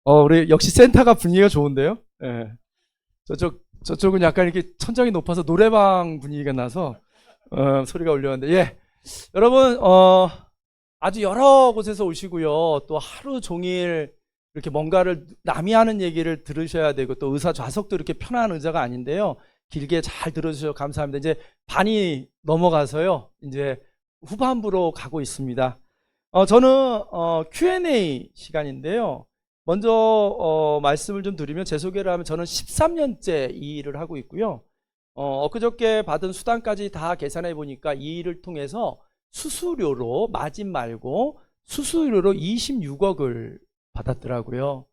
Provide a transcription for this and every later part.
우리 역시 센터가 분위기가 좋은데요? 예. 저쪽은 약간 이렇게 천장이 높아서 노래방 분위기가 나서, 소리가 울렸는데, 예. 여러분, 아주 여러 곳에서 오시고요. 또 하루 종일 이렇게 뭔가를 남이 하는 얘기를 들으셔야 되고, 또 의사 좌석도 이렇게 편한 의자가 아닌데요. 길게 잘 들어주셔서 감사합니다. 이제 반이 넘어가서요. 이제 후반부로 가고 있습니다. 저는, Q&A 시간인데요. 먼저 말씀을 좀 드리면 제 소개를 하면 저는 13년째 이 일을 하고 있고요. 엊그저께 받은 수당까지 다 계산해 보니까 이 일을 통해서 수수료로 마진 말고 수수료로 26억을 받았더라고요.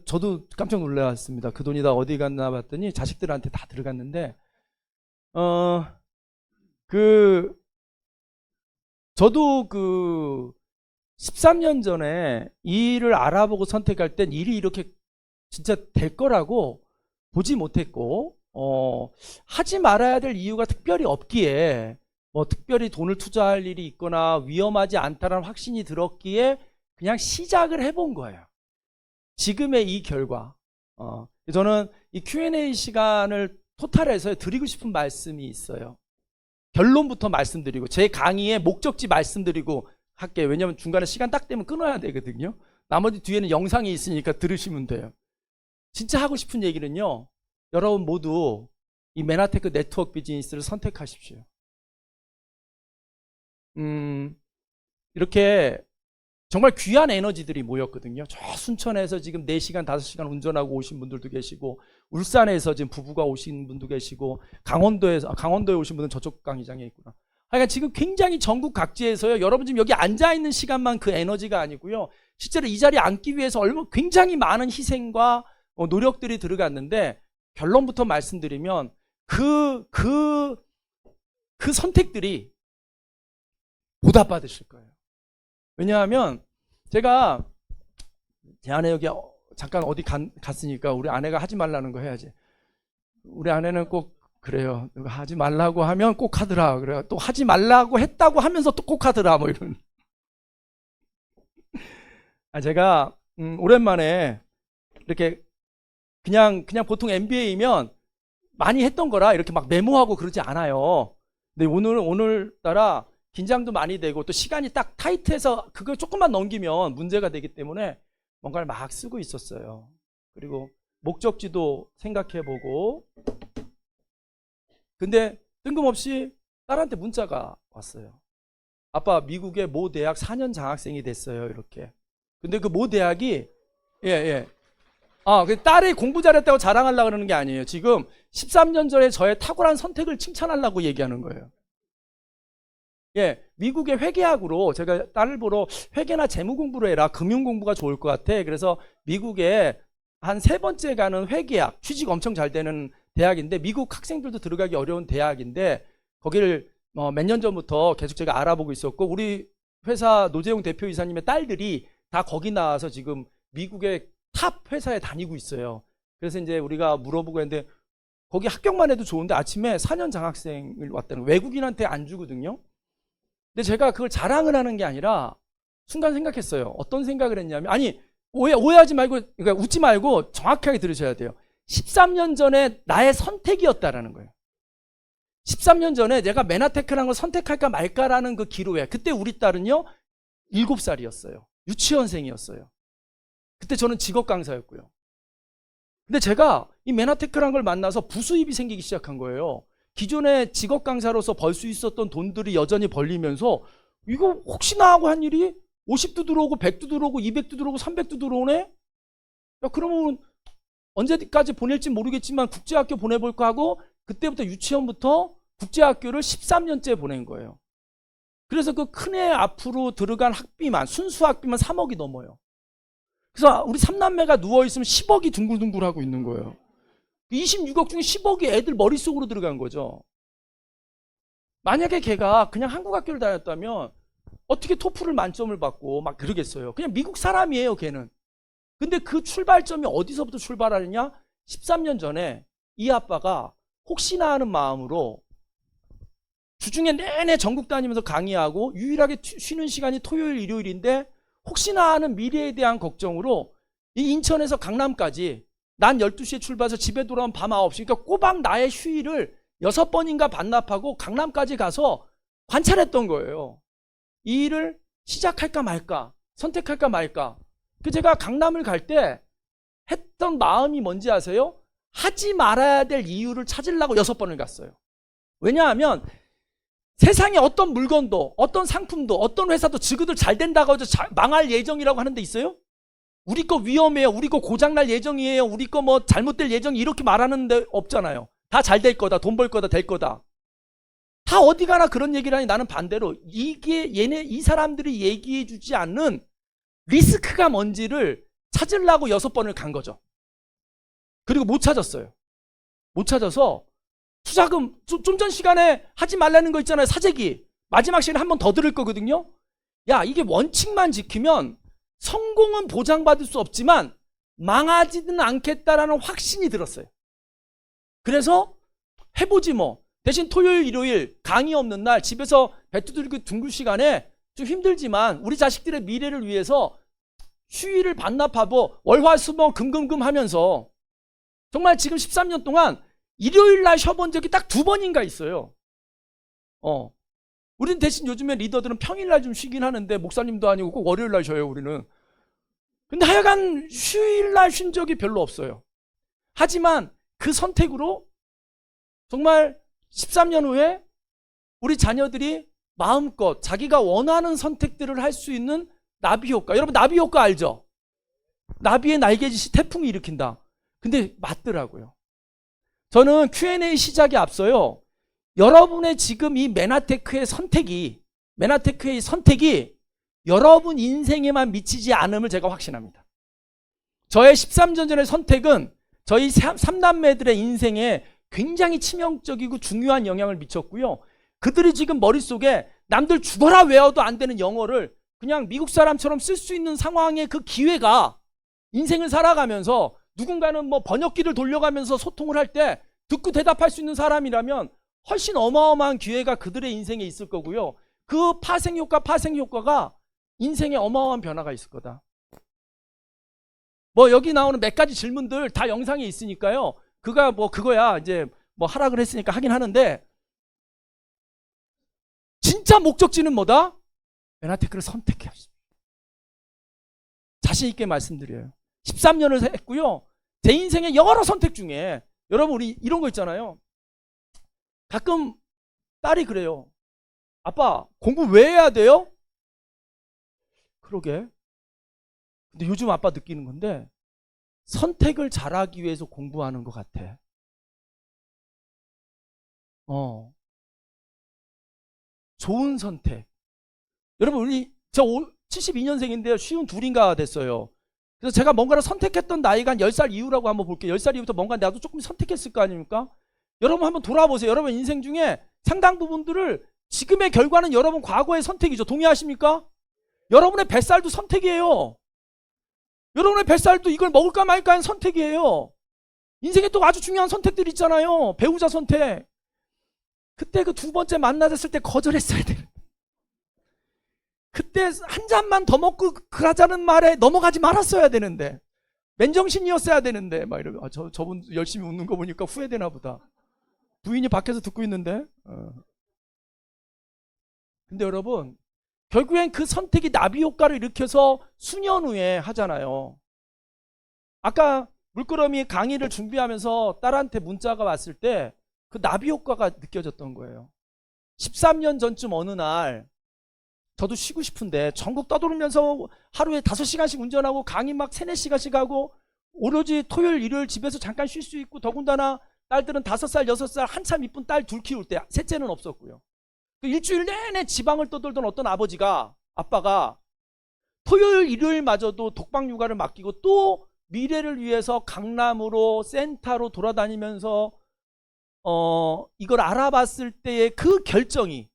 저도 깜짝 놀랐습니다. 그 돈이 다 어디 갔나 봤더니 자식들한테 다 들어갔는데, 저도 13년 전에 이 일을 알아보고 선택할 땐 일이 이렇게 진짜 될 거라고 보지 못했고, 하지 말아야 될 이유가 특별히 없기에, 뭐 특별히 돈을 투자할 일이 있거나 위험하지 않다는 확신이 들었기에 그냥 시작을 해본 거예요. 지금의 이 결과. 저는 이 Q&A 시간을 토탈해서 드리고 싶은 말씀이 있어요. 결론부터 말씀드리고 제 강의의 목적지 말씀드리고 할게요. 왜냐하면 중간에 시간 딱 되면 끊어야 되거든요. 나머지 뒤에는 영상이 있으니까 들으시면 돼요. 진짜 하고 싶은 얘기는요. 여러분 모두 이 메나테크 네트워크 비즈니스를 선택하십시오. 이렇게 정말 귀한 에너지들이 모였거든요. 저 순천에서 지금 4시간, 5시간 운전하고 오신 분들도 계시고, 울산에서 지금 부부가 오신 분도 계시고, 강원도에 오신 분은 저쪽 강의장에 있구나. 그러니까 지금 굉장히 전국 각지에서요, 여러분 지금 여기 앉아있는 시간만 그 에너지가 아니고요, 실제로 이 자리에 앉기 위해서 굉장히 많은 희생과 노력들이 들어갔는데, 결론부터 말씀드리면, 그 선택들이 보답받으실 거예요. 왜냐하면 제가 제 아내 여기 잠깐 어디 갔으니까 우리 아내가 하지 말라는 거 해야지. 우리 아내는 꼭 그래요. 하지 말라고 하면 꼭 하더라. 그래요. 또 하지 말라고 했다고 하면서 또 꼭 하더라. 뭐 이런. 제가 오랜만에 이렇게 그냥 보통 MBA면 많이 했던 거라 이렇게 막 메모하고 그러지 않아요. 근데 오늘따라 긴장도 많이 되고 또 시간이 딱 타이트해서 그걸 조금만 넘기면 문제가 되기 때문에 뭔가를 막 쓰고 있었어요. 그리고 목적지도 생각해보고, 근데 뜬금없이 딸한테 문자가 왔어요. 아빠 미국의 모 대학 4년 장학생이 됐어요. 이렇게. 근데 그 모 대학이 그 딸이 공부 잘했다고 자랑하려고 그러는 게 아니에요. 지금 13년 전에 저의 탁월한 선택을 칭찬하려고 얘기하는 거예요. 미국의 회계학으로 제가 딸을 보러 회계나 재무 공부를 해라. 금융 공부가 좋을 것 같아. 그래서 미국에 한 3번째 가는 회계학, 취직 엄청 잘 되는 대학인데 미국 학생들도 들어가기 어려운 대학인데 거기를 몇 년 전부터 계속 제가 알아보고 있었고 우리 회사 노재용 대표이사님의 딸들이 다 거기 나와서 지금 미국의 탑 회사에 다니고 있어요. 그래서 이제 우리가 물어보고 했는데 거기 합격만 해도 좋은데 아침에 4년 장학생을 왔다는 거예요. 외국인한테 안 주거든요. 근데 제가 그걸 자랑을 하는 게 아니라 순간 생각했어요. 어떤 생각을 했냐면, 아니 오해하지 말고, 그러니까 웃지 말고 정확하게 들으셔야 돼요. 13년 전에 나의 선택이었다라는 거예요. 13년 전에 내가 메나테크라는 걸 선택할까 말까라는 그 기로에, 그때 우리 딸은요 7살이었어요. 유치원생이었어요. 그때 저는 직업 강사였고요. 근데 제가 이 메나테크라는 걸 만나서 부수입이 생기기 시작한 거예요. 기존의 직업 강사로서 벌 수 있었던 돈들이 여전히 벌리면서 이거 혹시나 하고 한 일이 50도 들어오고 100도 들어오고 200도 들어오고 300도 들어오네? 야, 그러면 언제까지 보낼지 모르겠지만 국제학교 보내볼까 하고 그때부터 유치원부터 국제학교를 13년째 보낸 거예요. 그래서 그 큰애 앞으로 들어간 학비만, 순수 학비만 3억이 넘어요. 그래서 우리 3남매가 누워있으면 10억이 둥글둥글하고 있는 거예요. 26억 중에 10억이 애들 머릿속으로 들어간 거죠. 만약에 걔가 그냥 한국 학교를 다녔다면 어떻게 토플을 만점을 받고 막 그러겠어요. 그냥 미국 사람이에요, 걔는. 근데 그 출발점이 어디서부터 출발하느냐? 13년 전에 이 아빠가 혹시나 하는 마음으로 주중에 내내 전국 다니면서 강의하고 유일하게 쉬는 시간이 토요일, 일요일인데 혹시나 하는 미래에 대한 걱정으로 이 인천에서 강남까지 난 12시에 출발해서 집에 돌아오면 밤 9시, 그러니까 꼬박 나의 휴일을 6번인가 반납하고 강남까지 가서 관찰했던 거예요. 이 일을 시작할까 말까, 선택할까 말까. 그 제가 강남을 갈 때 했던 마음이 뭔지 아세요? 하지 말아야 될 이유를 찾으려고 6번을 갔어요. 왜냐하면 세상에 어떤 물건도, 어떤 상품도, 어떤 회사도 지그들 잘 된다고 해서 망할 예정이라고 하는 데 있어요? 우리 거 위험해요. 우리 거 고장날 예정이에요. 우리 거 뭐 잘못될 예정이 이렇게 말하는 데 없잖아요. 다 잘 될 거다. 돈 벌 거다. 될 거다. 다 어디 가나 그런 얘기를 하니 나는 반대로 이게 이 사람들이 얘기해 주지 않는 리스크가 뭔지를 찾으려고 6번을 간 거죠. 그리고 못 찾았어요. 못 찾아서 투자금 좀 전 시간에 하지 말라는 거 있잖아요. 사재기. 마지막 시간에 한 번 더 들을 거거든요. 야, 이게 원칙만 지키면 성공은 보장받을 수 없지만 망하지는 않겠다라는 확신이 들었어요. 그래서 해보지 뭐. 대신 토요일, 일요일 강의 없는 날 집에서 배 두들기고 둥글 시간에 좀 힘들지만 우리 자식들의 미래를 위해서 휴일을 반납하고 월화수목 금금금 하면서 정말 지금 13년 동안 일요일 날 쉬어본 적이 딱 2번인가 있어요. 우리는 대신 요즘에 리더들은 평일 날 좀 쉬긴 하는데 목사님도 아니고 꼭 월요일 날 쉬어요, 우리는. 근데 하여간 휴일 날 쉰 적이 별로 없어요. 하지만 그 선택으로 정말 13년 후에 우리 자녀들이 마음껏 자기가 원하는 선택들을 할 수 있는 나비 효과. 여러분 나비 효과 알죠? 나비의 날개짓이 태풍이 일으킨다. 근데 맞더라고요. 저는 Q&A 시작에 앞서요. 여러분의 지금 이 메나테크의 선택이 여러분 인생에만 미치지 않음을 제가 확신합니다. 저의 13년 전의 선택은 저희 3남매들의 인생에 굉장히 치명적이고 중요한 영향을 미쳤고요. 그들이 지금 머릿속에 남들 죽어라 외워도 안 되는 영어를 그냥 미국 사람처럼 쓸 수 있는 상황의 그 기회가 인생을 살아가면서 누군가는 뭐 번역기를 돌려가면서 소통을 할 때 듣고 대답할 수 있는 사람이라면 훨씬 어마어마한 기회가 그들의 인생에 있을 거고요. 그 파생 효과가 인생에 어마어마한 변화가 있을 거다. 뭐 여기 나오는 몇 가지 질문들 다 영상에 있으니까요. 그거야 이제 뭐 하라 그랬으니까 하긴 하는데 진짜 목적지는 뭐다? 메나테크를 선택해야 합니다. 자신 있게 말씀드려요. 13년을 했고요. 제 인생의 여러 선택 중에 여러분 우리 이런 거 있잖아요. 가끔 딸이 그래요. 아빠 공부 왜 해야 돼요? 그러게. 근데 요즘 아빠 느끼는 건데 선택을 잘하기 위해서 공부하는 것 같아. 좋은 선택. 여러분 저 72년생인데요. 쉬운 둘인가 됐어요. 그래서 제가 뭔가를 선택했던 나이가 한 10살 이후라고 한번 볼게요. 10살 이후부터 뭔가 나도 조금 선택했을 거 아닙니까? 여러분 한번 돌아보세요. 여러분 인생 중에 상당 부분들을 지금의 결과는 여러분 과거의 선택이죠. 동의하십니까? 여러분의 뱃살도 선택이에요. 여러분의 뱃살도 이걸 먹을까 말까 하는 선택이에요. 인생에 또 아주 중요한 선택들이 있잖아요. 배우자 선택. 그때 그 2번째 만나졌을 때 거절했어야 돼. 그때 한 잔만 더 먹고 그러자는 말에 넘어가지 말았어야 되는데 맨정신이었어야 되는데 막 이러고 저분 열심히 웃는 거 보니까 후회되나 보다. 부인이 밖에서 듣고 있는데. 근데 여러분 결국엔 그 선택이 나비 효과를 일으켜서 수년 후에 하잖아요. 아까 물끄러미 강의를 준비하면서 딸한테 문자가 왔을 때 그 나비 효과가 느껴졌던 거예요. 13년 전쯤 어느 날 저도 쉬고 싶은데 전국 떠돌면서 하루에 5시간씩 운전하고 강의 막 3, 4시간씩 하고 오로지 토요일, 일요일 집에서 잠깐 쉴 수 있고 더군다나 딸들은 5살, 6살 한참 이쁜 딸 둘 키울 때 셋째는 없었고요. 일주일 내내 지방을 떠돌던 어떤 아빠가 토요일, 일요일마저도 독방 육아를 맡기고 또 미래를 위해서 강남으로 센터로 돌아다니면서 이걸 알아봤을 때의 그 결정이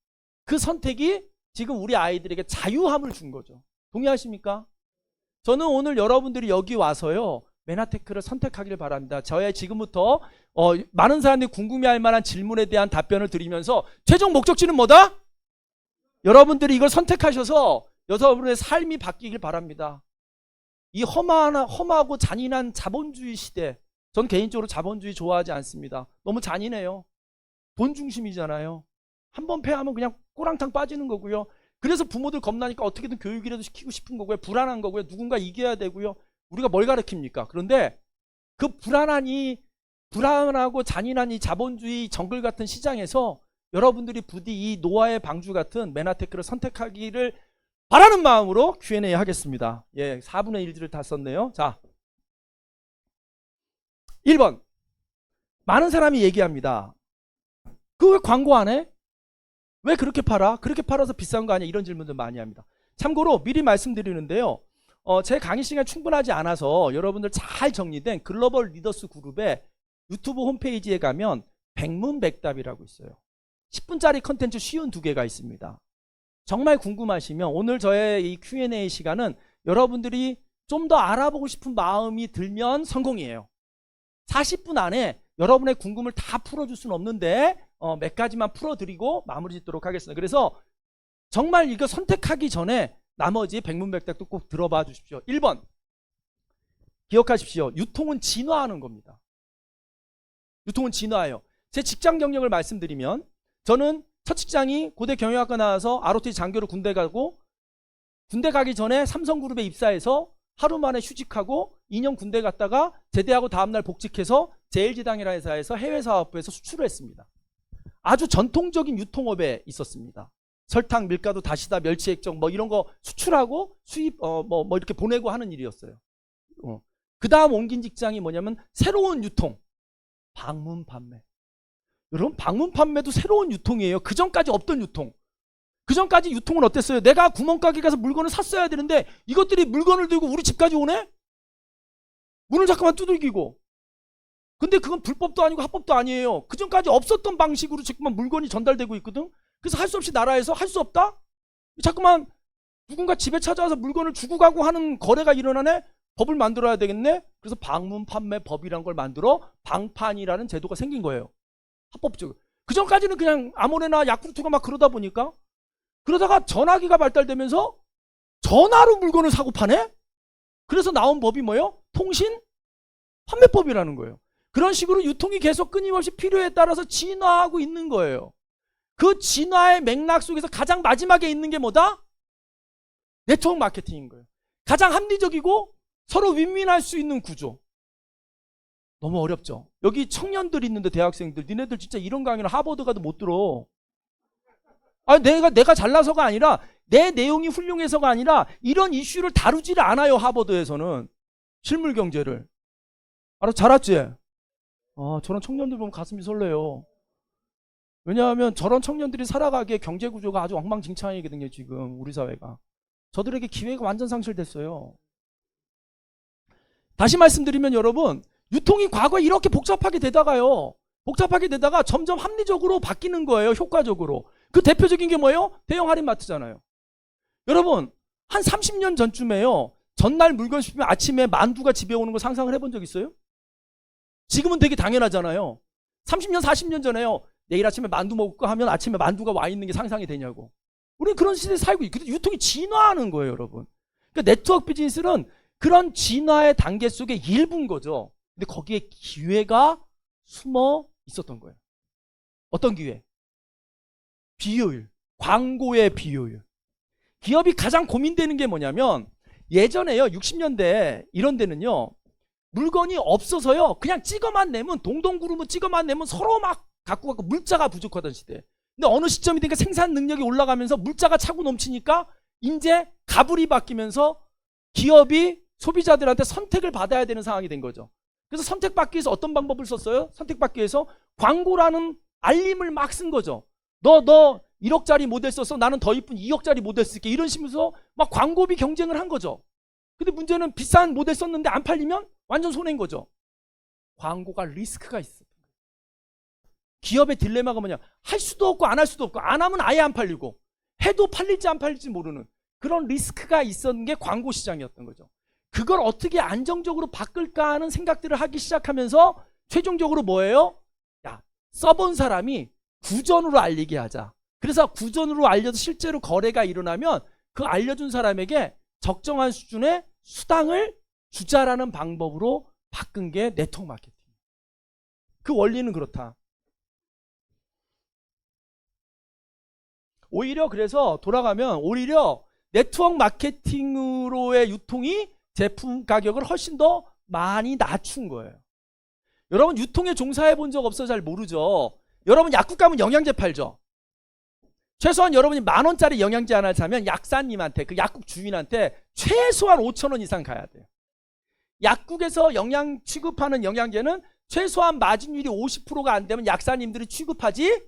그 선택이 지금 우리 아이들에게 자유함을 준 거죠. 동의하십니까? 저는 오늘 여러분들이 여기 와서요 메나테크를 선택하길 바랍니다. 저의 지금부터 많은 사람들이 궁금해할 만한 질문에 대한 답변을 드리면서 최종 목적지는 뭐다? 여러분들이 이걸 선택하셔서 여러분의 삶이 바뀌길 바랍니다. 이 험하고 잔인한 자본주의 시대, 전 개인적으로 자본주의 좋아하지 않습니다. 너무 잔인해요. 돈 중심이잖아요. 한번 패하면 그냥 꼬랑탕 빠지는 거고요. 그래서 부모들 겁나니까 어떻게든 교육이라도 시키고 싶은 거고요. 불안한 거고요. 누군가 이겨야 되고요. 우리가 뭘 가르칩니까? 그런데 그 불안하고 잔인한 이 자본주의 정글 같은 시장에서 여러분들이 부디 이 노아의 방주 같은 메나테크를 선택하기를 바라는 마음으로 Q&A 하겠습니다. 예, 4분의 1을 다 썼네요. 자, 1번. 많은 사람이 얘기합니다. 그 왜 광고 안 해? 왜 그렇게 팔아? 그렇게 팔아서 비싼 거 아니야? 이런 질문들 많이 합니다. 참고로 미리 말씀드리는데요. 제 강의 시간이 충분하지 않아서 여러분들 잘 정리된 글로벌 리더스 그룹의 유튜브 홈페이지에 가면 백문백답이라고 있어요. 10분짜리 컨텐츠 쉬운 2개가 있습니다. 정말 궁금하시면 오늘 저의 이 Q&A 시간은 여러분들이 좀 더 알아보고 싶은 마음이 들면 성공이에요. 40분 안에 여러분의 궁금을 다 풀어줄 수는 없는데 몇 가지만 풀어드리고 마무리 짓도록 하겠습니다. 그래서 정말 이거 선택하기 전에 나머지 백문백답도 꼭 들어봐 주십시오. 1번 기억하십시오. 유통은 진화하는 겁니다. 유통은 진화예요. 제 직장 경력을 말씀드리면 저는 첫 직장이 고대 경영학과 나와서 ROTC 장교로 군대 가고 군대 가기 전에 삼성그룹에 입사해서 하루 만에 휴직하고 2년 군대 갔다가 제대하고 다음날 복직해서 JL지당이라 회사에서 해외사업부에서 수출을 했습니다. 아주 전통적인 유통업에 있었습니다. 설탕, 밀가루, 다시다, 멸치 액정 뭐 이런 거 수출하고 수입 뭐 이렇게 보내고 하는 일이었어요. 그 다음 옮긴 직장이 뭐냐면 새로운 유통, 방문 판매. 여러분 방문 판매도 새로운 유통이에요. 그 전까지 없던 유통. 그 전까지 유통은 어땠어요? 내가 구멍가게 가서 물건을 샀어야 되는데 이것들이 물건을 들고 우리 집까지 오네? 문을 잠깐만 두들기고. 근데 그건 불법도 아니고 합법도 아니에요. 그 전까지 없었던 방식으로 자꾸만 물건이 전달되고 있거든. 그래서 할 수 없이 나라에서 할 수 없다? 자꾸만 누군가 집에 찾아와서 물건을 주고 가고 하는 거래가 일어나네? 법을 만들어야 되겠네? 그래서 방문 판매 법이란 걸 만들어 방판이라는 제도가 생긴 거예요. 합법적으로. 그 전까지는 그냥 아무래나 야쿠르트가 막 그러다 보니까 그러다가 전화기가 발달되면서 전화로 물건을 사고 파네? 그래서 나온 법이 뭐예요? 통신 판매법이라는 거예요. 그런 식으로 유통이 계속 끊임없이 필요에 따라서 진화하고 있는 거예요. 그 진화의 맥락 속에서 가장 마지막에 있는 게 뭐다? 네트워크 마케팅인 거예요. 가장 합리적이고 서로 윈윈할 수 있는 구조. 너무 어렵죠? 여기 청년들 있는데 대학생들 니네들 진짜 이런 강의는 하버드 가도 못 들어. 아니 내가 잘나서가 아니라 내 내용이 훌륭해서가 아니라 이런 이슈를 다루지를 않아요. 하버드에서는 실물 경제를. 잘 알았지? 저런 청년들 보면 가슴이 설레요. 왜냐하면 저런 청년들이 살아가기에 경제 구조가 아주 엉망진창이거든요. 지금 우리 사회가. 저들에게 기회가 완전 상실됐어요. 다시 말씀드리면 여러분 유통이 과거에 이렇게 복잡하게 되다가요. 복잡하게 되다가 점점 합리적으로 바뀌는 거예요. 효과적으로. 그 대표적인 게 뭐예요? 대형 할인마트잖아요. 여러분 한 30년 전쯤에요. 전날 물건 시키면 아침에 만두가 집에 오는 거 상상을 해본 적 있어요? 지금은 되게 당연하잖아요. 30년 40년 전에요. 내일 아침에 만두 먹을까 하면 아침에 만두가 와 있는 게 상상이 되냐고. 우리는 그런 시대에 살고 있고 유통이 진화하는 거예요. 여러분. 그러니까 네트워크 비즈니스는 그런 진화의 단계 속에 일부인 거죠. 근데 거기에 기회가 숨어 있었던 거예요. 어떤 기회? 비효율. 광고의 비효율. 기업이 가장 고민되는 게 뭐냐면 예전에요. 60년대 이런 데는요. 물건이 없어서요. 그냥 찍어만 내면 동동구르면 찍어만 내면 서로 막 갖고 가고 물자가 부족하던 시대. 근데 어느 시점이 되니까 생산 능력이 올라가면서 물자가 차고 넘치니까 이제 가불이 바뀌면서 기업이 소비자들한테 선택을 받아야 되는 상황이 된 거죠. 그래서 선택받기 위해서 어떤 방법을 썼어요? 선택받기 위해서 광고라는 알림을 막 쓴 거죠. 너 1억짜리 모델 썼어. 나는 더 이쁜 2억짜리 모델 쓸게. 이런 식으로 막 광고비 경쟁을 한 거죠. 근데 문제는 비싼 모델 썼는데 안 팔리면 완전 손해인 거죠. 광고가 리스크가 있어. 기업의 딜레마가 뭐냐? 할 수도 없고 안 할 수도 없고 안 하면 아예 안 팔리고 해도 팔릴지 안 팔릴지 모르는 그런 리스크가 있었는 게 광고 시장이었던 거죠. 그걸 어떻게 안정적으로 바꿀까 하는 생각들을 하기 시작하면서 최종적으로 뭐예요? 야, 써본 사람이 구전으로 알리게 하자. 그래서 구전으로 알려서 실제로 거래가 일어나면 그 알려준 사람에게 적정한 수준의 수당을 주자라는 방법으로 바꾼 게 네트워크 마케팅. 그 원리는 그렇다. 오히려 그래서 돌아가면 오히려 네트워크 마케팅으로의 유통이 제품 가격을 훨씬 더 많이 낮춘 거예요. 여러분 유통에 종사해 본 적 없어서 잘 모르죠. 여러분 약국 가면 영양제 팔죠. 최소한 여러분이 10,000원짜리 영양제 하나 사면 약사님한테, 그 약국 주인한테 최소한 5,000원 이상 가야 돼요. 약국에서 취급하는 영양제는 최소한 마진율이 50%가 안 되면 약사님들이 취급하지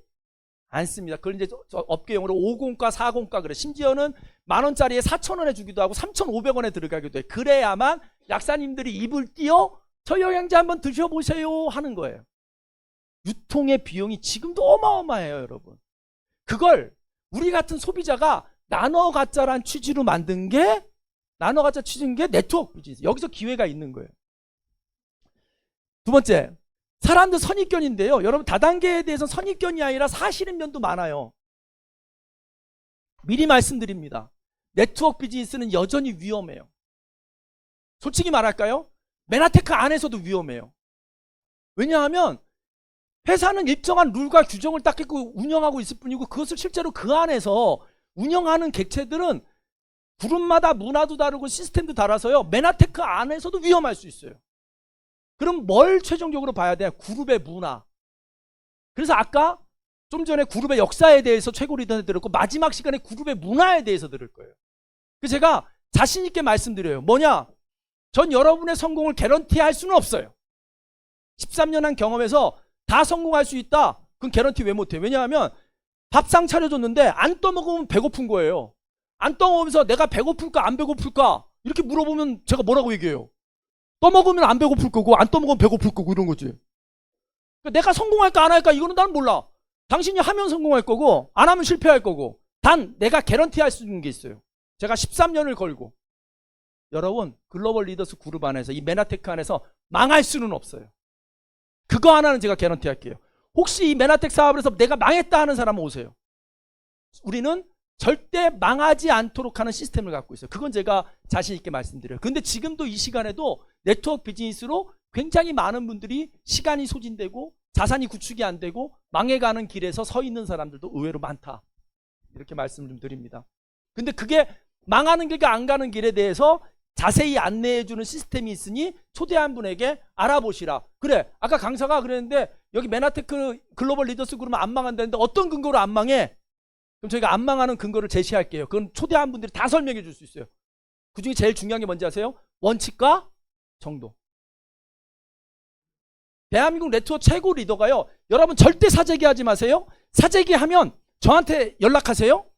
않습니다. 그걸 이제 업계용어로 50가, 40가 그래. 심지어는 10,000원짜리에 4,000원에 주기도 하고 3,500원에 들어가기도 해. 그래야만 약사님들이 입을 띄어 저 영양제 한번 드셔보세요 하는 거예요. 유통의 비용이 지금도 어마어마해요, 여러분. 그걸 우리 같은 소비자가 나눠 갖자란 취지로 만든 게, 나눠 갖자 취지인 게 네트워크 비즈니스. 여기서 기회가 있는 거예요. 두 번째, 사람들 선입견인데요. 여러분 다단계에 대해서 선입견이 아니라 사실인 면도 많아요. 미리 말씀드립니다. 네트워크 비즈니스는 여전히 위험해요. 솔직히 말할까요? 메나테크 안에서도 위험해요. 왜냐하면 회사는 일정한 룰과 규정을 딱 갖고 운영하고 있을 뿐이고, 그것을 실제로 그 안에서 운영하는 객체들은 그룹마다 문화도 다르고 시스템도 달라서요. 메나테크 안에서도 위험할 수 있어요. 그럼 뭘 최종적으로 봐야 돼? 그룹의 문화. 그래서 아까 좀 전에 그룹의 역사에 대해서 최고 리더한테 들었고, 마지막 시간에 그룹의 문화에 대해서 들을 거예요. 그래서 제가 자신 있게 말씀드려요. 뭐냐? 전 여러분의 성공을 개런티할 수는 없어요. 13년 한 경험에서 다 성공할 수 있다? 그건 개런티 왜 못해? 왜냐하면 밥상 차려줬는데 안 떠먹으면 배고픈 거예요. 안 떠먹으면서 내가 배고플까 안 배고플까 이렇게 물어보면 제가 뭐라고 얘기해요? 떠먹으면 안 배고플 거고 안 떠먹으면 배고플 거고 이런 거지. 그러니까 내가 성공할까 안 할까 이거는 나는 몰라. 당신이 하면 성공할 거고 안 하면 실패할 거고, 단 내가 개런티할 수 있는 게 있어요. 제가 13년을 걸고, 여러분 글로벌 리더스 그룹 안에서, 이 메나테크 안에서 망할 수는 없어요. 그거 하나는 제가 개런티 할게요. 혹시 이 메나텍 사업을 해서 내가 망했다 하는 사람은 오세요. 우리는 절대 망하지 않도록 하는 시스템을 갖고 있어요. 그건 제가 자신 있게 말씀드려요. 근데 지금도 이 시간에도 네트워크 비즈니스로 굉장히 많은 분들이 시간이 소진되고 자산이 구축이 안 되고 망해가는 길에서 서 있는 사람들도 의외로 많다. 이렇게 말씀을 좀 드립니다. 근데 그게 망하는 길과 안 가는 길에 대해서 자세히 안내해주는 시스템이 있으니 초대한 분에게 알아보시라. 그래, 아까 강사가 그랬는데 여기 메나테크 글로벌 리더스 그룹은 안 망한다는데 어떤 근거로 안 망해? 그럼 저희가 안 망하는 근거를 제시할게요. 그건 초대한 분들이 다 설명해 줄 수 있어요. 그 중에 제일 중요한 게 뭔지 아세요? 원칙과 정도. 대한민국 네트워크 최고 리더가요, 여러분 절대 사재기 하지 마세요. 사재기 하면 저한테 연락하세요.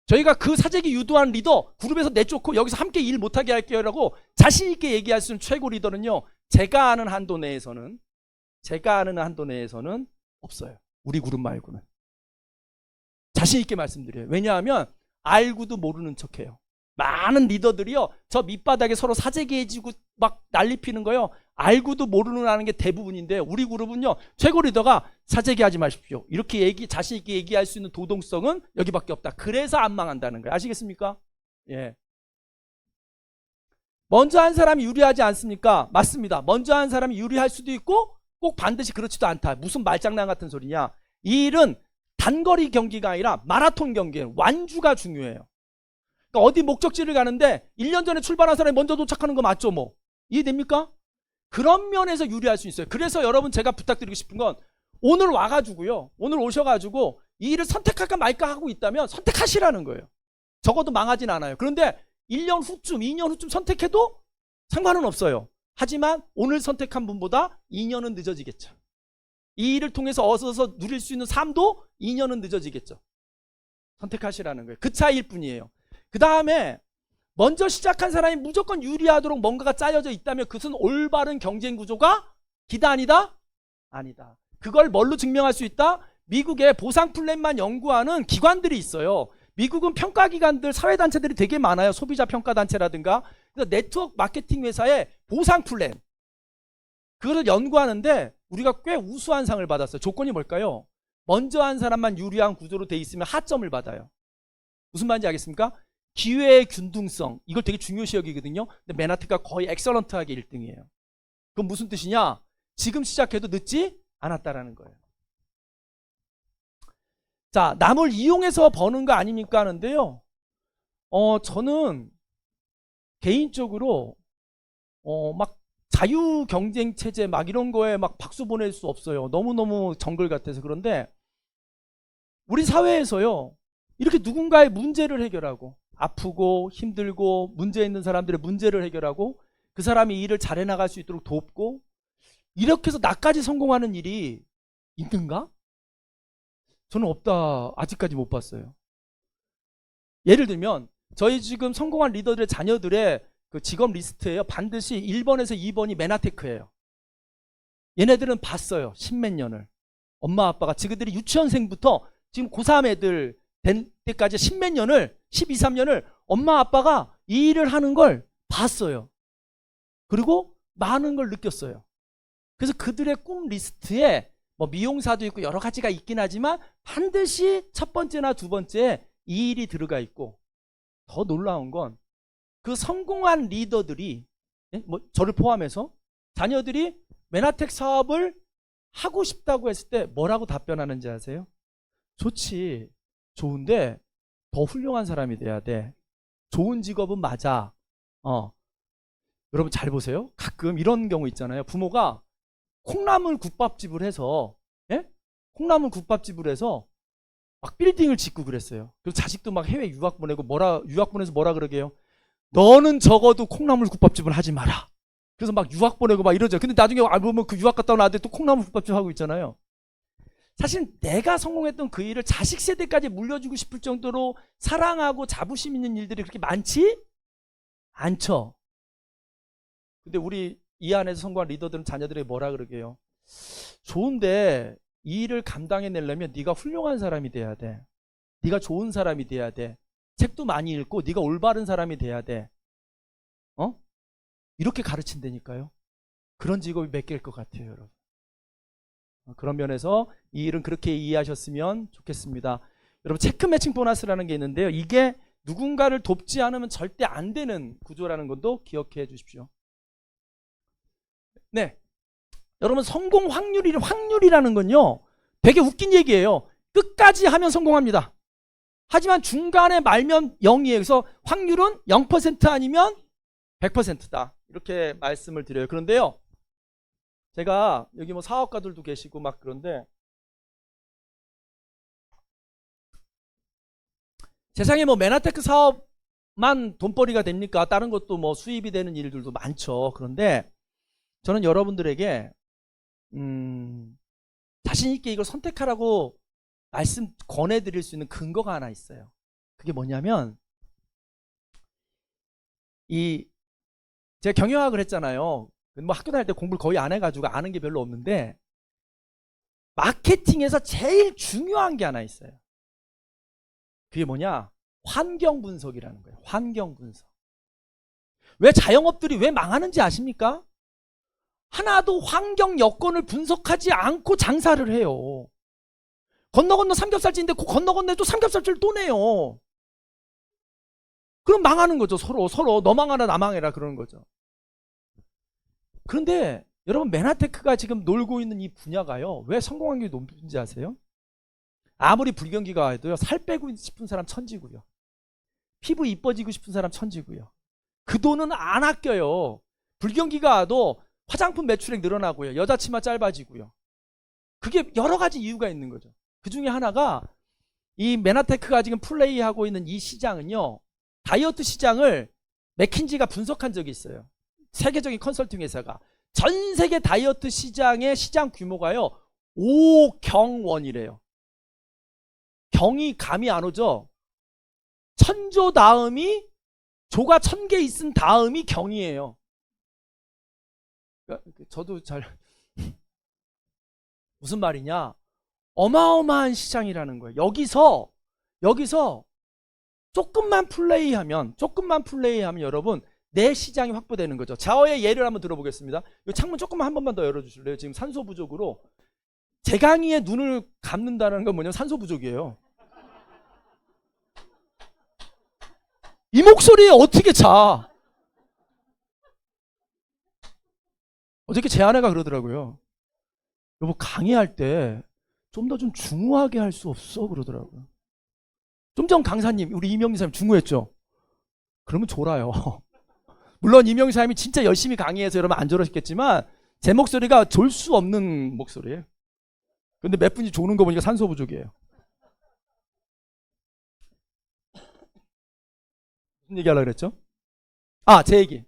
저희가 그 사재기 유도한 리더 그룹에서 내쫓고 여기서 함께 일 못하게 할게요 라고 자신 있게 얘기할 수 있는 최고 리더는요, 제가 아는 한도 내에서는 없어요. 우리 그룹 말고는. 자신 있게 말씀드려요. 왜냐하면 알고도 모르는 척해요. 많은 리더들이요, 저 밑바닥에 서로 사재기해지고 막 난리 피는 거요, 알고도 모르는 하는 게 대부분인데, 우리 그룹은요, 최고 리더가 사재기하지 마십시오, 이렇게 자신 있게 얘기할 수 있는 도동성은 여기밖에 없다. 그래서 안 망한다는 거예요. 아시겠습니까? 예. 먼저 한 사람이 유리하지 않습니까? 맞습니다. 먼저 한 사람이 유리할 수도 있고 꼭 반드시 그렇지도 않다. 무슨 말장난 같은 소리냐. 이 일은 단거리 경기가 아니라 마라톤 경기예요. 완주가 중요해요. 그러니까 어디 목적지를 가는데 1년 전에 출발한 사람이 먼저 도착하는 거 맞죠? 뭐 이해됩니까? 그런 면에서 유리할 수 있어요. 그래서 여러분 제가 부탁드리고 싶은 건, 오늘 와가지고요, 오늘 오셔가지고 이 일을 선택할까 말까 하고 있다면 선택하시라는 거예요. 적어도 망하진 않아요. 그런데 1년 후쯤 2년 후쯤 선택해도 상관은 없어요. 하지만 오늘 선택한 분보다 2년은 늦어지겠죠. 이 일을 통해서 얻어서 누릴 수 있는 삶도 2년은 늦어지겠죠. 선택하시라는 거예요. 그 차이일 뿐이에요. 그 다음에 먼저 시작한 사람이 무조건 유리하도록 뭔가가 짜여져 있다면 그것은 올바른 경쟁 구조가 기다 아니다? 아니다. 그걸 뭘로 증명할 수 있다? 미국의 보상 플랜만 연구하는 기관들이 있어요. 미국은 평가기관들, 사회단체들이 되게 많아요. 소비자 평가단체라든가. 그래서 네트워크 마케팅 회사의 보상 플랜, 그거를 연구하는데 우리가 꽤 우수한 상을 받았어요. 조건이 뭘까요? 먼저 한 사람만 유리한 구조로 돼 있으면 하점을 받아요. 무슨 말인지 알겠습니까? 기회의 균등성, 이걸 되게 중요시 여기거든요. 근데 맨하튼가 거의 엑설런트하게 1등이에요. 그건 무슨 뜻이냐? 지금 시작해도 늦지 않았다라는 거예요. 자, 남을 이용해서 버는 거 아닙니까 하는데요. 저는 개인적으로 막 자유 경쟁 체제 막 이런 거에 막 박수 보낼 수 없어요. 너무너무 정글 같아서. 그런데 우리 사회에서요, 이렇게 누군가의 문제를 해결하고 아프고 힘들고 문제 있는 사람들의 문제를 해결하고 그 사람이 일을 잘해 나갈 수 있도록 돕고 이렇게 해서 나까지 성공하는 일이 있는가? 저는 없다. 아직까지 못 봤어요. 예를 들면 저희 지금 성공한 리더들의 자녀들의 그 직업 리스트에요. 반드시 1번에서 2번이 맨하테크예요. 얘네들은 봤어요. 십몇 년을. 엄마 아빠가 지그들이 유치원생부터 지금 고3 애들 된 때까지 십몇 년을 12, 13년을 엄마 아빠가 이 일을 하는 걸 봤어요. 그리고 많은 걸 느꼈어요. 그래서 그들의 꿈 리스트에 뭐 미용사도 있고 여러 가지가 있긴 하지만 반드시 첫 번째나 두 번째에 이 일이 들어가 있고, 더 놀라운 건 그 성공한 리더들이, 뭐 저를 포함해서 자녀들이 맨하텍 사업을 하고 싶다고 했을 때 뭐라고 답변하는지 아세요? 좋지, 좋은데 더 훌륭한 사람이 돼야 돼. 좋은 직업은 맞아. 여러분 잘 보세요. 가끔 이런 경우 있잖아요. 부모가 콩나물 국밥집을 해서, 콩나물 국밥집을 해서 막 빌딩을 짓고 그랬어요. 그래서 자식도 막 해외 유학 보내고 유학 보내서 뭐라 그러게요? 너는 적어도 콩나물 국밥집을 하지 마라. 그래서 막 유학 보내고 막 이러죠. 근데 나중에 보면 그 유학 갔다 온 아들 또 콩나물 국밥집 하고 있잖아요. 사실 내가 성공했던 그 일을 자식 세대까지 물려주고 싶을 정도로 사랑하고 자부심 있는 일들이 그렇게 많지 않죠. 근데 우리 이 안에서 성공한 리더들은 자녀들에게 뭐라 그러게요? 좋은데 이 일을 감당해내려면 네가 훌륭한 사람이 돼야 돼. 네가 좋은 사람이 돼야 돼. 책도 많이 읽고 네가 올바른 사람이 돼야 돼. 이렇게 가르친다니까요. 그런 직업이 몇 개일 것 같아요, 여러분. 그런 면에서 이 일은 그렇게 이해하셨으면 좋겠습니다. 여러분, 체크 매칭 보너스라는 게 있는데요. 이게 누군가를 돕지 않으면 절대 안 되는 구조라는 것도 기억해 주십시오. 네, 여러분, 성공 확률이라는 건요, 되게 웃긴 얘기예요. 끝까지 하면 성공합니다. 하지만 중간에 말면 0이에요. 그래서 확률은 0% 아니면 100%다. 이렇게 말씀을 드려요. 그런데요, 제가 여기 뭐 사업가들도 계시고 막 그런데 세상에 뭐 맨하테크 사업만 돈벌이가 됩니까? 다른 것도 뭐 수입이 되는 일들도 많죠. 그런데 저는 여러분들에게 자신 있게 이걸 선택하라고 말씀 권해드릴 수 있는 근거가 하나 있어요. 그게 뭐냐면, 제가 경영학을 했잖아요. 뭐 학교 다닐 때 공부를 거의 안 해가지고 아는 게 별로 없는데, 마케팅에서 제일 중요한 게 하나 있어요. 그게 뭐냐? 환경 분석이라는 거예요. 환경 분석. 왜 자영업들이 왜 망하는지 아십니까? 하나도 환경 여건을 분석하지 않고 장사를 해요. 건너 삼겹살집인데 그 건너 또 삼겹살집을 또 내요. 그럼 망하는 거죠. 서로 너 망하라 나 망해라 그러는 거죠. 그런데 여러분, 맨하테크가 지금 놀고 있는 이 분야가요, 왜 성공률이 높은지 아세요? 아무리 불경기가 와도요, 살 빼고 싶은 사람 천지고요, 피부 이뻐지고 싶은 사람 천지고요, 그 돈은 안 아껴요. 불경기가 와도 화장품 매출액 늘어나고요, 여자 치마 짧아지고요. 그게 여러 가지 이유가 있는 거죠. 그 중에 하나가 이 맨하테크가 지금 플레이하고 있는 이 시장은요, 다이어트 시장을 맥킨지가 분석한 적이 있어요. 세계적인 컨설팅 회사가 전 세계 다이어트 시장의 시장 규모가요 5경 원이래요. 경이 감이 안 오죠? 천조 다음이, 조가 1000개 있은 다음이 경이에요. 저도 잘 무슨 말이냐, 어마어마한 시장이라는 거예요. 여기서 조금만 플레이하면 여러분, 내 시장이 확보되는 거죠. 저의 예를 한번 들어보겠습니다. 이 창문 조금만 한 번만 더 열어주실래요? 지금 산소 부족으로 제 강의에 눈을 감는다는 건 뭐냐면 산소 부족이에요. 이 목소리에 어떻게 자? 어저께 제 아내가 그러더라고요. 여보, 강의할 때 좀 더 좀 중후하게 할 수 없어? 그러더라고요. 좀 전 강사님, 우리 이명희 사님 중후했죠? 그러면 졸아요. 물론 이명희 사님이 진짜 열심히 강의해서 여러분 안 졸으셨겠지만 제 목소리가 졸 수 없는 목소리예요. 근데 몇 분이 조는 거 보니까 산소 부족이에요. 무슨 얘기 하려고 그랬죠? 제 얘기.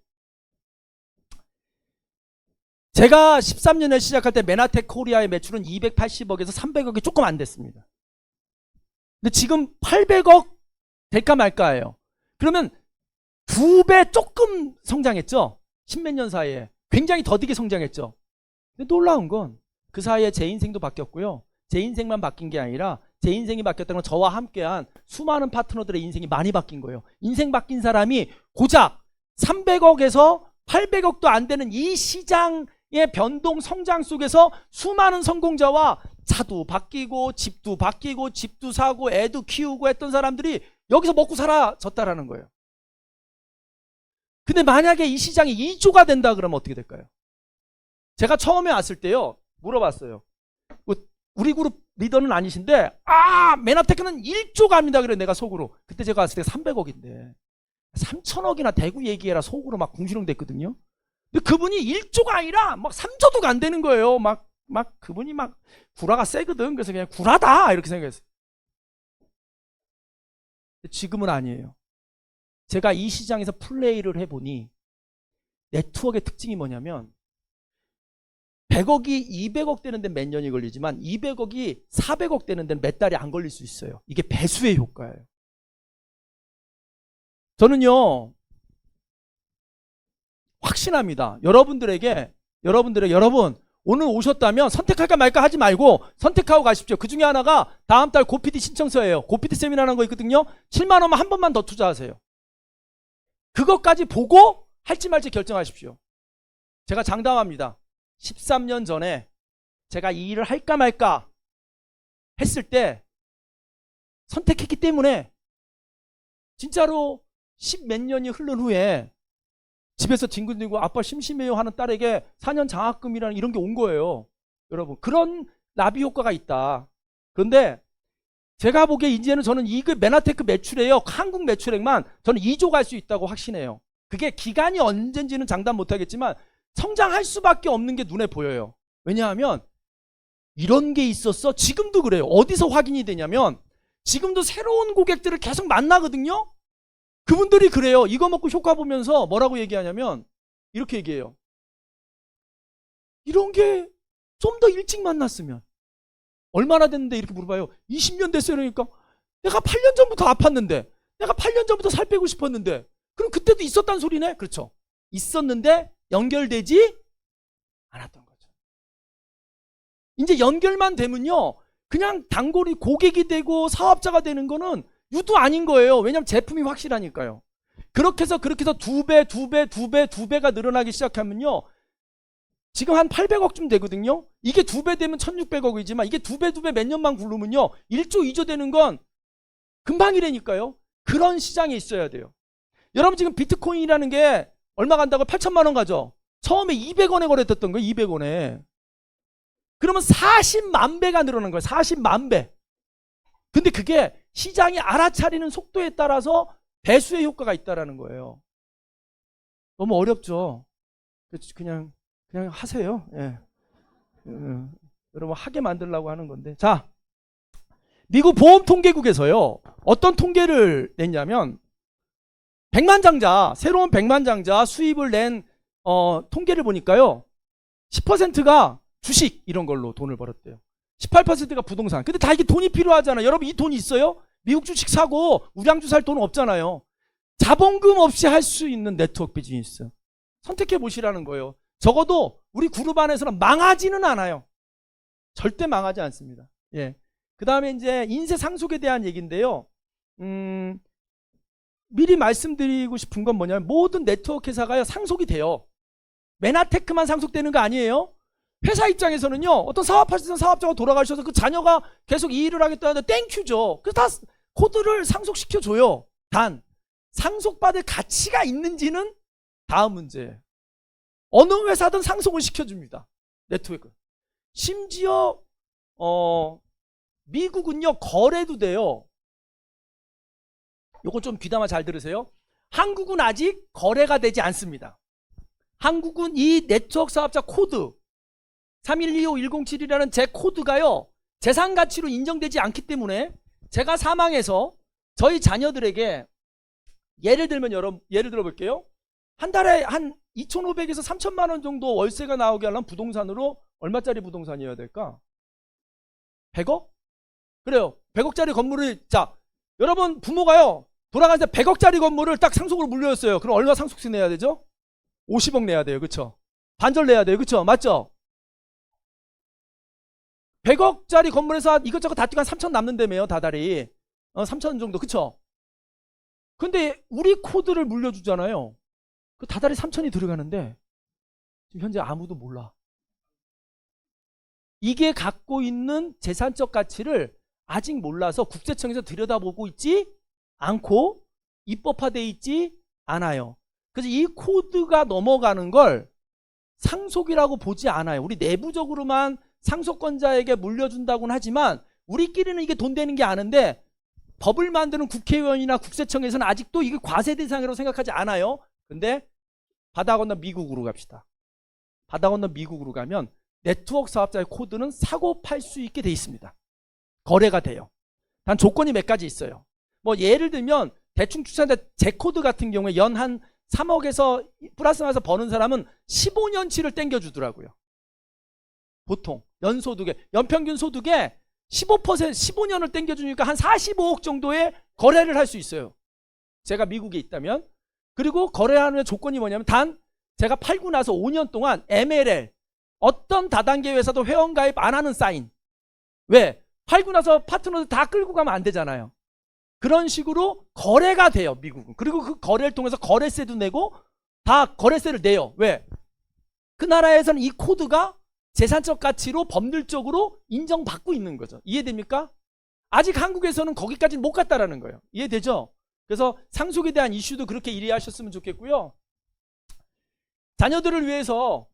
제가 13년에 시작할 때 메나텍 코리아의 매출은 280억에서 300억이 조금 안 됐습니다. 근데 지금 800억 될까 말까예요. 그러면 2배 조금 성장했죠? 10몇 년 사이에. 굉장히 더디게 성장했죠? 근데 놀라운 건 그 사이에 제 인생도 바뀌었고요. 제 인생만 바뀐 게 아니라 제 인생이 바뀌었다는 건 저와 함께한 수많은 파트너들의 인생이 많이 바뀐 거예요. 인생 바뀐 사람이 고작 300억에서 800억도 안 되는 이 시장의 변동 성장 속에서 수많은 성공자와 차도 바뀌고 집도 바뀌고 집도 사고 애도 키우고 했던 사람들이 여기서 먹고 살아졌다라는 거예요. 근데 만약에 이 시장이 2조가 된다 그러면 어떻게 될까요? 제가 처음에 왔을 때요, 물어봤어요. 우리 그룹 리더는 아니신데, 메나테크는 1조 갑니다. 그래, 내가 속으로. 그때 제가 왔을 때 300억인데 3천억이나 대구 얘기해라 속으로 막 궁시렁 됐거든요. 근데 그분이 1조가 아니라 막 3조도 안 되는 거예요. 막 그분이 막 구라가 세거든. 그래서 그냥 구라다 이렇게 생각했어요. 지금은 아니에요. 제가 이 시장에서 플레이를 해보니 네트워크의 특징이 뭐냐면 100억이 200억 되는 데는 몇 년이 걸리지만 200억이 400억 되는 데는 몇 달이 안 걸릴 수 있어요. 이게 배수의 효과예요. 저는요, 확신합니다. 여러분 오늘 오셨다면 선택할까 말까 하지 말고 선택하고 가십시오. 그 중에 하나가 다음 달 고PD 신청서예요. 고PD 세미나라는 거 있거든요. 7만 원만 한 번만 더 투자하세요. 그것까지 보고 할지 말지 결정하십시오. 제가 장담합니다. 13년 전에 제가 이 일을 할까 말까 했을 때 선택했기 때문에 진짜로 10 몇 년이 흐른 후에 집에서 뒹굴뒹굴 아빠 심심해요 하는 딸에게 4년 장학금이라는 이런 게 온 거예요. 여러분, 그런 나비 효과가 있다. 그런데 제가 보기에 이제는 저는 이 메나테크 매출액이요, 한국 매출액만 저는 2조 갈 수 있다고 확신해요. 그게 기간이 언젠지는 장담 못하겠지만 성장할 수밖에 없는 게 눈에 보여요. 왜냐하면 이런 게 있었어. 지금도 그래요. 어디서 확인이 되냐면 지금도 새로운 고객들을 계속 만나거든요. 그분들이 그래요. 이거 먹고 효과 보면서 뭐라고 얘기하냐면 이렇게 얘기해요. 이런 게 좀 더 일찍 만났으면 얼마나 됐는데 이렇게 물어봐요. 20년 됐어요. 그러니까 내가 8년 전부터 아팠는데, 내가 8년 전부터 살 빼고 싶었는데, 그럼 그때도 있었단 소리네? 그렇죠. 있었는데 연결되지 않았던 거죠. 이제 연결만 되면요, 그냥 단골이 고객이 되고 사업자가 되는 거는 유도 아닌 거예요. 왜냐하면 제품이 확실하니까요. 그렇게 해서 2배가 늘어나기 시작하면요, 지금 한 800억쯤 되거든요. 이게 2배 되면 1600억이지만 이게 2배 몇 년만 굴르면요 1조 2조 되는 건 금방이라니까요. 그런 시장에 있어야 돼요. 여러분, 지금 비트코인이라는 게 얼마 간다고? 8천만 원 가죠. 처음에 200원에 거래됐던 거예요. 200원에. 그러면 40만 배가 늘어난 거예요. 40만 배. 근데 그게 시장이 알아차리는 속도에 따라서 배수의 효과가 있다라는 거예요. 너무 어렵죠. 그냥 하세요. 예. 여러분 하게 만들려고 하는 건데. 자, 미국 보험통계국에서요 어떤 통계를 냈냐면 새로운 백만장자 수입을 낸 통계를 보니까요 10%가 주식 이런 걸로 돈을 벌었대요. 18%가 부동산. 근데 다 이게 돈이 필요하잖아요. 여러분, 이 돈이 있어요? 미국 주식 사고 우량주 살 돈은 없잖아요. 자본금 없이 할 수 있는 네트워크 비즈니스 선택해 보시라는 거예요. 적어도 우리 그룹 안에서는 망하지는 않아요. 절대 망하지 않습니다. 예. 그 다음에 이제 인쇄 상속에 대한 얘기인데요. 미리 말씀드리고 싶은 건 뭐냐면 모든 네트워크 회사가 상속이 돼요. 메나테크만 상속되는 거 아니에요. 회사 입장에서는요, 어떤 사업하시던 사업자가 돌아가셔서 그 자녀가 계속 이 일을 하겠다는데 땡큐죠. 그래서 다 코드를 상속시켜줘요. 단 상속받을 가치가 있는지는 다음 문제예요. 어느 회사든 상속을 시켜줍니다. 네트워크. 심지어 미국은요 거래도 돼요. 요거 좀 귀담아 잘 들으세요. 한국은 아직 거래가 되지 않습니다. 한국은 이 네트워크 사업자 코드 3125107이라는 제 코드가요 재산 가치로 인정되지 않기 때문에 제가 사망해서 저희 자녀들에게 예를 들어 볼게요. 한 달에 한 2,500에서 3,000만 원 정도 월세가 나오게 하려면 부동산으로 얼마짜리 부동산이어야 될까? 100억? 그래요. 100억짜리 건물을 자 여러분 부모가요 돌아가서 100억짜리 건물을 딱 상속으로 물려줬어요. 그럼 얼마 상속세 내야 되죠? 50억 내야 돼요. 그쵸? 반절 내야 돼요. 그쵸? 맞죠? 100억짜리 건물에서 이것저것 다 뛰고 한 3천 남는다며요. 다달이 3천 정도. 그쵸? 근데 우리 코드를 물려주잖아요. 그 다달이 3천이 들어가는데 지금 현재 아무도 몰라. 이게 갖고 있는 재산적 가치를 아직 몰라서 국세청에서 들여다보고 있지 않고 입법화되어 있지 않아요. 그래서 이 코드가 넘어가는 걸 상속이라고 보지 않아요. 우리 내부적으로만 상속권자에게 물려준다고는 하지만 우리끼리는 이게 돈 되는 게 아는데 법을 만드는 국회의원이나 국세청에서는 아직도 이게 과세 대상이라고 생각하지 않아요. 근데 바다 건너 미국으로 갑시다. 바다 건너 미국으로 가면 네트워크 사업자의 코드는 사고 팔 수 있게 돼 있습니다. 거래가 돼요. 단 조건이 몇 가지 있어요. 뭐 예를 들면 대충 추천한데 제 코드 같은 경우에 연 한 3억에서 플러스 마이너스 버는 사람은 15년치를 땡겨주더라고요. 보통 연소득에 연평균 소득에 15% 15년을 땡겨주니까 한 45억 정도의 거래를 할 수 있어요. 제가 미국에 있다면. 그리고 거래하는 조건이 뭐냐면 단 제가 팔고 나서 5년 동안 MLL 어떤 다단계 회사도 회원가입 안 하는 사인. 왜? 팔고 나서 파트너들 다 끌고 가면 안 되잖아요. 그런 식으로 거래가 돼요. 미국은. 그리고 그 거래를 통해서 거래세도 내고 다 거래세를 내요. 왜? 그 나라에서는 이 코드가 재산적 가치로 법률적으로 인정받고 있는 거죠. 이해됩니까? 아직 한국에서는 거기까지는 못 갔다라는 거예요. 이해되죠? 그래서 상속에 대한 이슈도 그렇게 이해하셨으면 좋겠고요. 자녀들을 위해서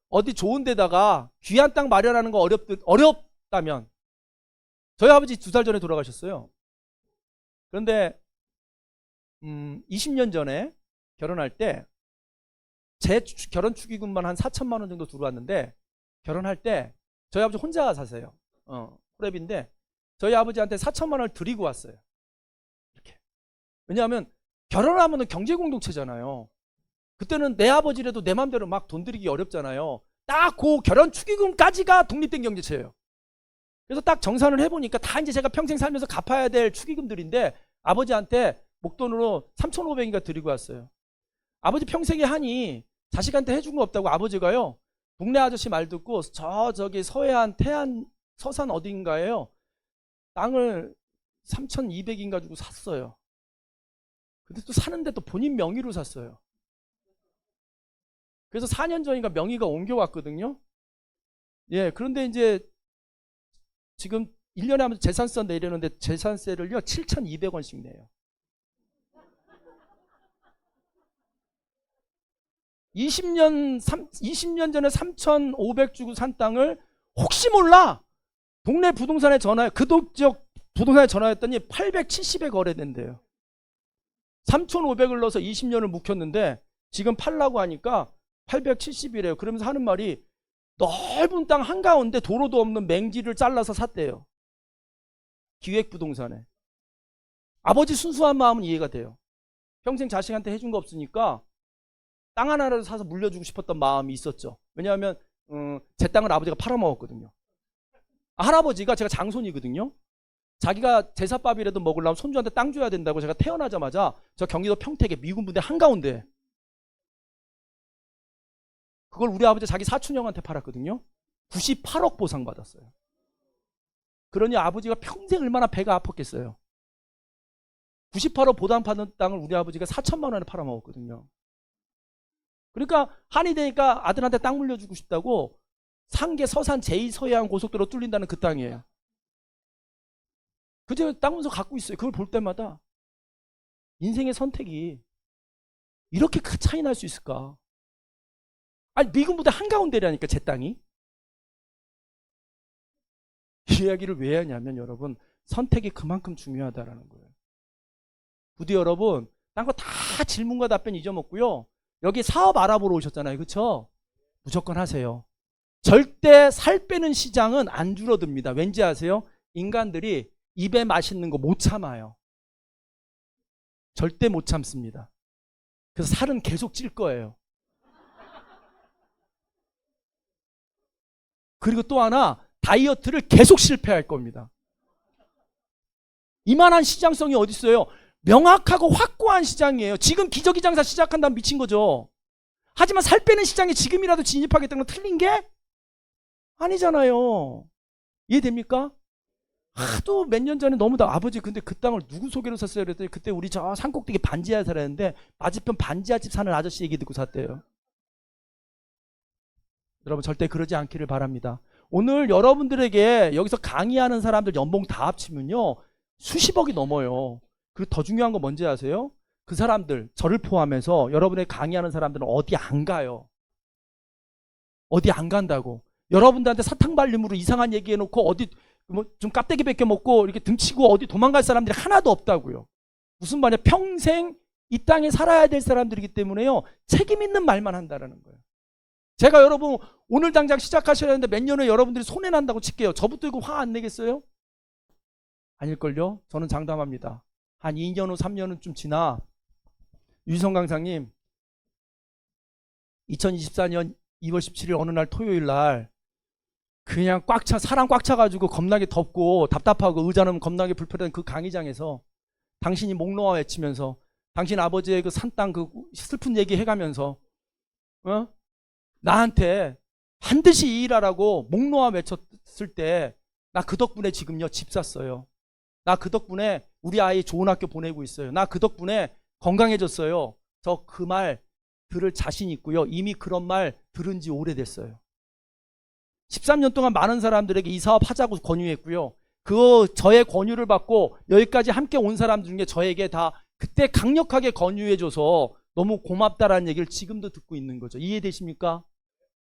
어디 좋은 데다가 귀한 땅 마련하는 거 어렵다면 저희 아버지 2달 전에 돌아가셨어요. 그런데 20년 전에 결혼할 때 제 결혼 축의금만 한 4천만 원 정도 들어왔는데 결혼할 때 저희 아버지 혼자 사세요. 호랩인데 저희 아버지한테 4천만 원을 드리고 왔어요. 이렇게. 왜냐하면 결혼하면 경제 공동체잖아요. 그때는 내 아버지라도 내 맘대로 막 돈 들이기 어렵잖아요. 딱 그 결혼 축의금까지가 독립된 경제체예요. 그래서 딱 정산을 해보니까 다 이제 제가 평생 살면서 갚아야 될 축의금들인데 아버지한테 목돈으로 3,500인가 드리고 왔어요. 아버지 평생에 하니 자식한테 해준 거 없다고 아버지가요. 동네 아저씨 말 듣고 저기 서해안 태안 서산 어딘가에요. 땅을 3,200인가 주고 샀어요. 근데 또 사는데 또 본인 명의로 샀어요. 그래서 4년 전인가 명의가 옮겨왔거든요. 예, 그런데 이제 지금 1년에 하면서 재산세 내려는데 재산세를요 7,200원씩 내요. 20년 전에 3,500 주고 산 땅을 혹시 몰라 동네 부동산에 그 지역 부동산에 전화했더니 870에 거래된대요. 3,500을 넣어서 20년을 묵혔는데 지금 팔라고 하니까 870이래요. 그러면서 하는 말이 넓은 땅 한가운데 도로도 없는 맹지를 잘라서 샀대요. 기획부동산에. 아버지 순수한 마음은 이해가 돼요. 평생 자식한테 해준 거 없으니까 땅 하나라도 사서 물려주고 싶었던 마음이 있었죠. 왜냐하면 제 땅을 아버지가 팔아먹었거든요. 할아버지가 제가 장손이거든요. 자기가 제사밥이라도 먹으려면 손주한테 땅 줘야 된다고 제가 태어나자마자 저 경기도 평택에 미군 부대 한가운데 그걸 우리 아버지 자기 사촌 형한테 팔았거든요. 98억 보상받았어요. 그러니 아버지가 평생 얼마나 배가 아팠겠어요. 98억 보상받는 땅을 우리 아버지가 4천만 원에 팔아먹었거든요. 그러니까 한이 되니까 아들한테 땅 물려주고 싶다고 상계 서산 제2서해안 고속도로 뚫린다는 그 땅이에요. 그제 땅 문서 갖고 있어요. 그걸 볼 때마다 인생의 선택이 이렇게 큰 차이 날 수 있을까? 아니, 미군 부대 한가운데라니까, 제 땅이. 이 이야기를 왜 하냐면 여러분, 선택이 그만큼 중요하다라는 거예요. 부디 여러분, 딴 거 다 질문과 답변 잊어먹고요. 여기 사업 알아보러 오셨잖아요. 그렇죠? 무조건 하세요. 절대 살 빼는 시장은 안 줄어듭니다. 왠지 아세요? 인간들이 입에 맛있는 거 못 참아요. 절대 못 참습니다. 그래서 살은 계속 찔 거예요. 그리고 또 하나, 다이어트를 계속 실패할 겁니다. 이만한 시장성이 어디 있어요? 명확하고 확고한 시장이에요. 지금 기저귀 장사 시작한다면 미친 거죠. 하지만 살 빼는 시장에 지금이라도 진입하겠다는 건 틀린 게 아니잖아요. 이해됩니까? 하도 몇 년 전에 너무 아버지 근데 그 땅을 누구 소개로 샀어요? 그랬더니 그때 우리 저 산꼭대기 반지하에 살았는데 맞은편 반지하집 사는 아저씨 얘기 듣고 샀대요. 여러분 절대 그러지 않기를 바랍니다. 오늘 여러분들에게 여기서 강의하는 사람들 연봉 다 합치면요 수십억이 넘어요. 그리고 더 중요한 건 뭔지 아세요? 그 사람들, 저를 포함해서 여러분의 강의하는 사람들은 어디 안 가요. 어디 안 간다고. 여러분들한테 사탕 발림으로 이상한 얘기해놓고 어디 뭐 좀 깍대기 벗겨 먹고 이렇게 등치고 어디 도망갈 사람들이 하나도 없다고요. 무슨 말이야? 평생 이 땅에 살아야 될 사람들이기 때문에요. 책임 있는 말만 한다라는 거예요. 제가 여러분 오늘 당장 시작하셔야 하는데 몇 년에 여러분들이 손해난다고 칠게요. 저부터 이거 화 안 내겠어요? 아닐걸요? 저는 장담합니다. 한 2년 후 3년은 좀 지나 유지성 강사님 2024년 2월 17일 어느 날 토요일 날 그냥 사람 꽉 차가지고 겁나게 덥고 답답하고 의자는 겁나게 불편한 그 강의장에서 당신이 목 놓아 외치면서 당신 아버지의 그 산 땅 그 슬픈 얘기 해가면서 나한테 반드시 이 일하라고 목 놓아 외쳤을 때 나 그 덕분에 지금요 집 샀어요. 나 그 덕분에 우리 아이 좋은 학교 보내고 있어요. 나 그 덕분에 건강해졌어요. 저 그 말 들을 자신 있고요. 이미 그런 말 들은 지 오래됐어요. 13년 동안 많은 사람들에게 이 사업 하자고 권유했고요. 저의 권유를 받고 여기까지 함께 온 사람들 중에 저에게 다 그때 강력하게 권유해줘서 너무 고맙다라는 얘기를 지금도 듣고 있는 거죠. 이해되십니까?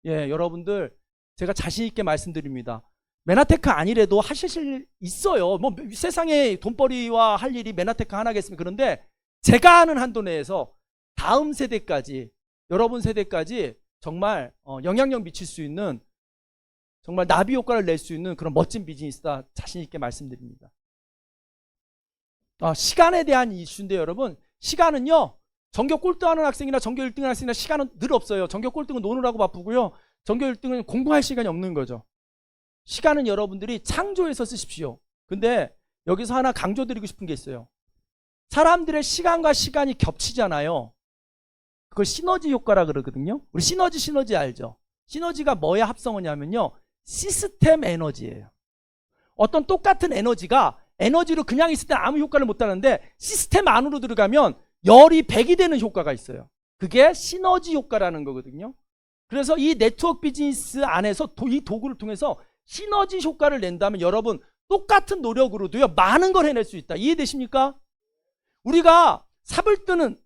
예, 여러분들 제가 자신 있게 말씀드립니다. 메나테크 아니래도 하실 일 있어요. 뭐 세상에 돈벌이와 할 일이 메나테크 하나겠습니까? 그런데 제가 아는 한도 내에서 다음 세대까지 여러분 세대까지 정말 영향력 미칠 수 있는 정말 나비 효과를 낼 수 있는 그런 멋진 비즈니스다 자신 있게 말씀드립니다. 시간에 대한 이슈인데 여러분 시간은요 전교 꼴등하는 학생이나 전교 1등하는 학생이나 시간은 늘 없어요. 전교 꼴등은 노느라고 바쁘고요. 전교 1등은 공부할 시간이 없는 거죠. 시간은 여러분들이 창조해서 쓰십시오. 근데 여기서 하나 강조드리고 싶은 게 있어요. 사람들의 시간과 시간이 겹치잖아요. 그걸 시너지 효과라 그러거든요. 우리 시너지 알죠? 시너지가 뭐의 합성어냐면요. 시스템 에너지예요. 어떤 똑같은 에너지가 에너지로 그냥 있을 때 아무 효과를 못 하는데 시스템 안으로 들어가면 열이 100이 되는 효과가 있어요. 그게 시너지 효과라는 거거든요. 그래서 이 네트워크 비즈니스 안에서 이 도구를 통해서 시너지 효과를 낸다면 여러분 똑같은 노력으로도요 많은 걸 해낼 수 있다. 이해되십니까? 우리가 삽을 뜨는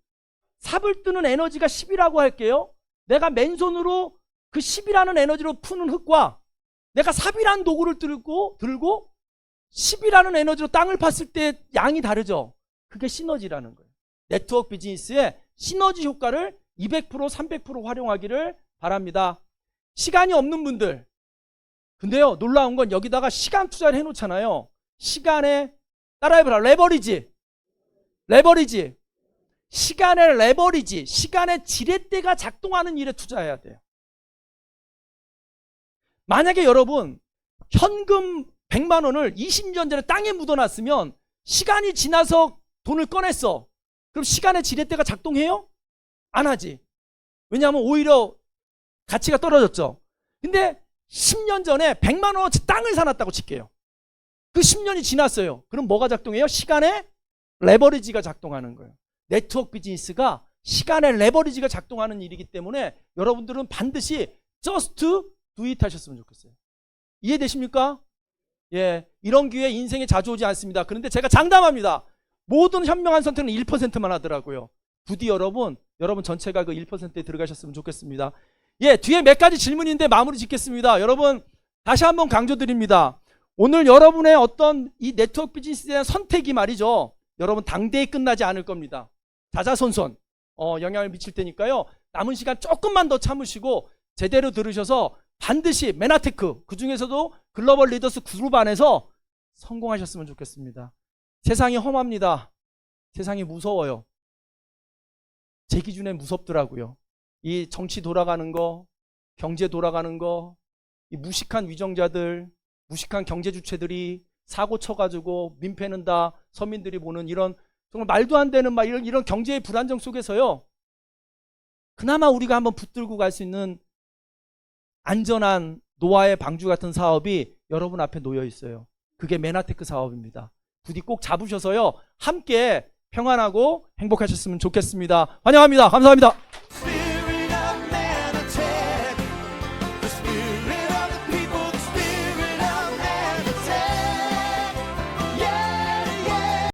에너지가 10이라고 할게요. 내가 맨손으로 그 10이라는 에너지로 푸는 흙과 내가 삽이라는 도구를 들고 10이라는 에너지로 땅을 팠을 때 양이 다르죠. 그게 시너지라는 거예요. 네트워크 비즈니스의 시너지 효과를 200% 300% 활용하기를 바랍니다. 시간이 없는 분들 근데요 놀라운 건 여기다가 시간 투자를 해놓잖아요. 시간에 따라해보라. 레버리지 시간의 레버리지 시간의 지렛대가 작동하는 일에 투자해야 돼요. 만약에 여러분 현금 100만 원을 20년 전에 땅에 묻어놨으면 시간이 지나서 돈을 꺼냈어. 그럼 시간의 지렛대가 작동해요? 안 하지. 왜냐하면 오히려 가치가 떨어졌죠. 근데 10년 전에 100만 원어치 땅을 사놨다고 칠게요. 그 10년이 지났어요. 그럼 뭐가 작동해요? 시간의 레버리지가 작동하는 거예요. 네트워크 비즈니스가 시간의 레버리지가 작동하는 일이기 때문에 여러분들은 반드시 just do it 하셨으면 좋겠어요. 이해되십니까? 예, 이런 기회 인생에 자주 오지 않습니다. 그런데 제가 장담합니다. 모든 현명한 선택은 1%만 하더라고요. 부디 여러분 전체가 그 1%에 들어가셨으면 좋겠습니다. 예, 뒤에 몇 가지 질문인데 마무리 짓겠습니다. 여러분 다시 한번 강조드립니다. 오늘 여러분의 어떤 이 네트워크 비즈니스에 대한 선택이 말이죠. 여러분 당대에 끝나지 않을 겁니다. 자자손손 영향을 미칠 테니까요. 남은 시간 조금만 더 참으시고 제대로 들으셔서 반드시 메나테크, 그 중에서도 글로벌 리더스 그룹 안에서 성공하셨으면 좋겠습니다. 세상이 험합니다. 세상이 무서워요. 제 기준에 무섭더라고요. 이 정치 돌아가는 거, 경제 돌아가는 거, 이 무식한 위정자들, 무식한 경제 주체들이 사고 쳐가지고 민폐는 다 서민들이 보는 이런 정말 말도 안 되는 막 이런 경제의 불안정 속에서요. 그나마 우리가 한번 붙들고 갈 수 있는 안전한 노아의 방주 같은 사업이 여러분 앞에 놓여 있어요. 그게 메나테크 사업입니다. 부디 꼭 잡으셔서요. 함께 평안하고 행복하셨으면 좋겠습니다. 환영합니다. 감사합니다.